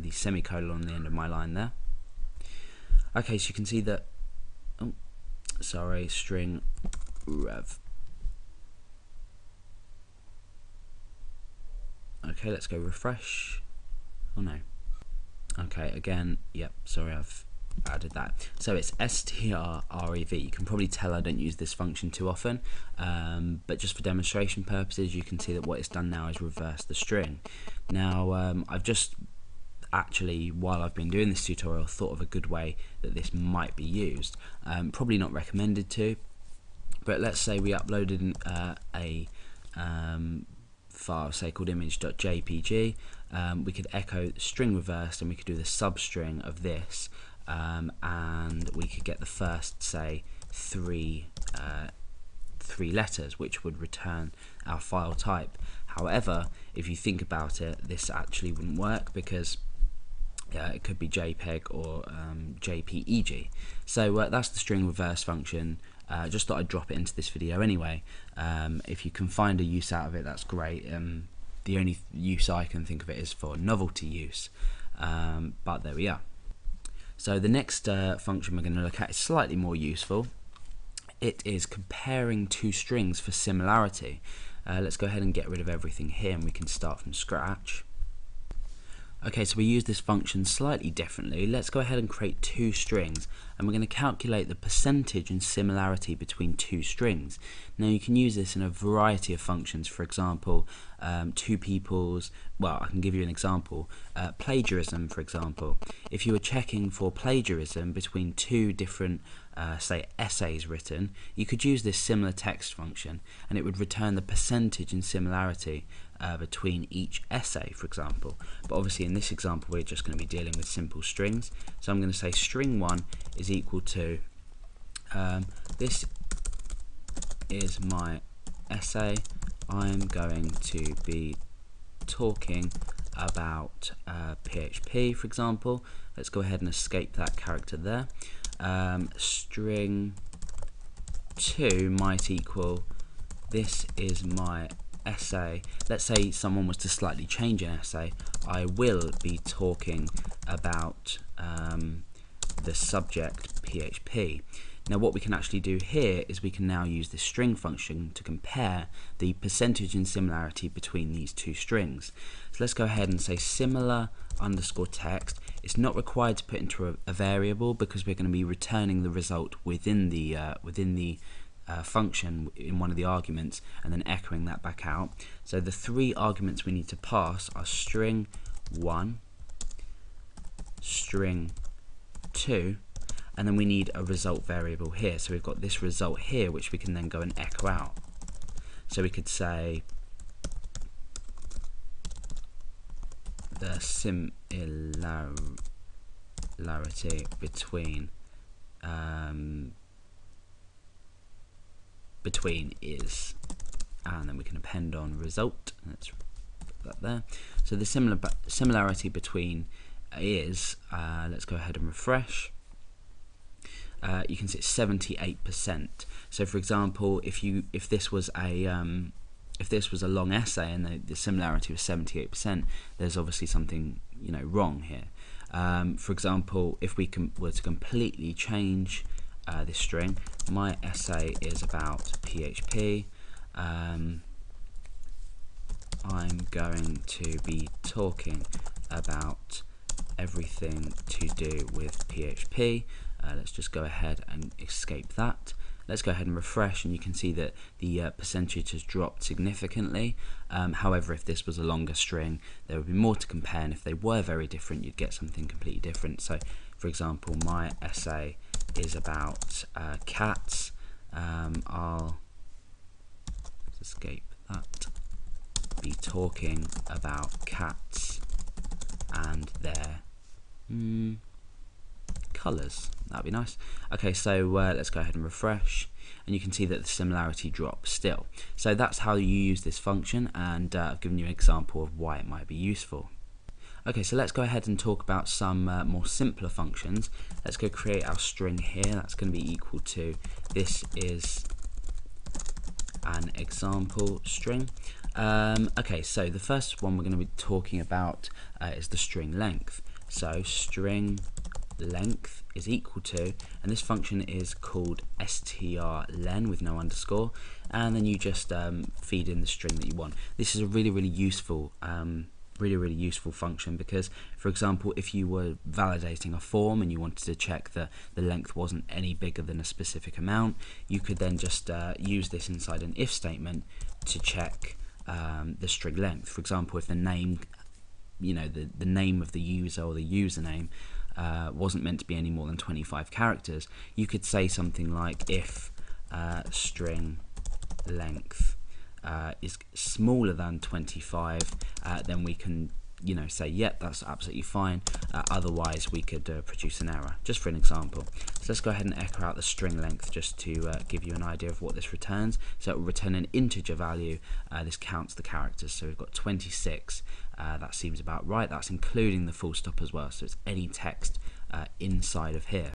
the semicolon on the end of my line there. Okay, so you can see that, oh, sorry, string rev. Okay, let's go refresh. Oh no. Okay, again, yep, sorry, I've added that. So it's strrev. You can probably tell I don't use this function too often, but just for demonstration purposes, you can see that what it's done now is reverse the string. Now, I've just actually, while I've been doing this tutorial, thought of a good way that this might be used. Probably not recommended to, but let's say we uploaded a file, say called image.jpg. We could echo string reversed, and we could do the substring of this, and we could get the first, say, three letters, which would return our file type. However, if you think about it, this actually wouldn't work because it could be JPEG or JPEG. So that's the string reverse function. Just thought I'd drop it into this video anyway. If you can find a use out of it, that's great. The only use I can think of it is for novelty use, but there we are. So the next function we're going to look at is slightly more useful. It is comparing two strings for similarity. Let's go ahead and get rid of everything here, and we can start from scratch. Okay, so we use this function slightly differently. Let's go ahead and create two strings, and we're going to calculate the percentage and similarity between two strings. Now you can use this in a variety of functions. For example, two people's, well, I can give you an example, plagiarism, for example. If you were checking for plagiarism between two different say essays written, you could use this similar text function, and it would return the percentage and similarity between each essay, for example. But obviously in this example we're just going to be dealing with simple strings, so I'm going to say string 1 is equal to this is my essay, I'm going to be talking about PHP, for example. Let's go ahead and escape that character there. String 2 might equal this is my essay. Let's say someone was to slightly change an essay. I will be talking about the subject PHP. Now what we can actually do here is we can now use this string function to compare the percentage and similarity between these two strings. So let's go ahead and say similar underscore text. It's not required to put into a variable because we're going to be returning the result within the function in one of the arguments and then echoing that back out. So the three arguments we need to pass are string 1, string 2, and then we need a result variable here. So we've got this result here which we can then go and echo out. So we could say the similarity between is, and then we can append on result. Let's put that there. So the similarity between is, let's go ahead and refresh. You can see it's 78%. So for example, if this was a long essay and the similarity was 78%, there's obviously something wrong here. For example, if we were to completely change this string, my essay is about PHP. I'm going to be talking about everything to do with PHP. Let's just go ahead and escape that. Let's go ahead and refresh, and you can see that the percentage has dropped significantly. However, if this was a longer string, there would be more to compare, and if they were very different, you'd get something completely different. So, for example, my essay is about cats. I'll escape that. Be talking about cats and their colours. That'd be nice. Okay, so let's go ahead and refresh, and you can see that the similarity drops still. So that's how you use this function, and I've given you an example of why it might be useful. Okay, so let's go ahead and talk about some more simpler functions. Let's go create our string here. That's going to be equal to this is an example string. Okay, so the first one we're going to be talking about is the string length. So string length is equal to, and this function is called strlen with no underscore, and then you just feed in the string that you want. This is a really useful really useful function, because for example, if you were validating a form and you wanted to check that the length wasn't any bigger than a specific amount, you could then just use this inside an if statement to check the string length. For example, if the name, the name of the user or the username wasn't meant to be any more than 25 characters, you could say something like if string length is smaller than 25, then we can say yep, that's absolutely fine. Otherwise we could produce an error, just for an example. So let's go ahead and echo out the string length just to give you an idea of what this returns. So it will return an integer value. This counts the characters, so we've got 26. That seems about right. That's including the full stop as well, so it's any text inside of here.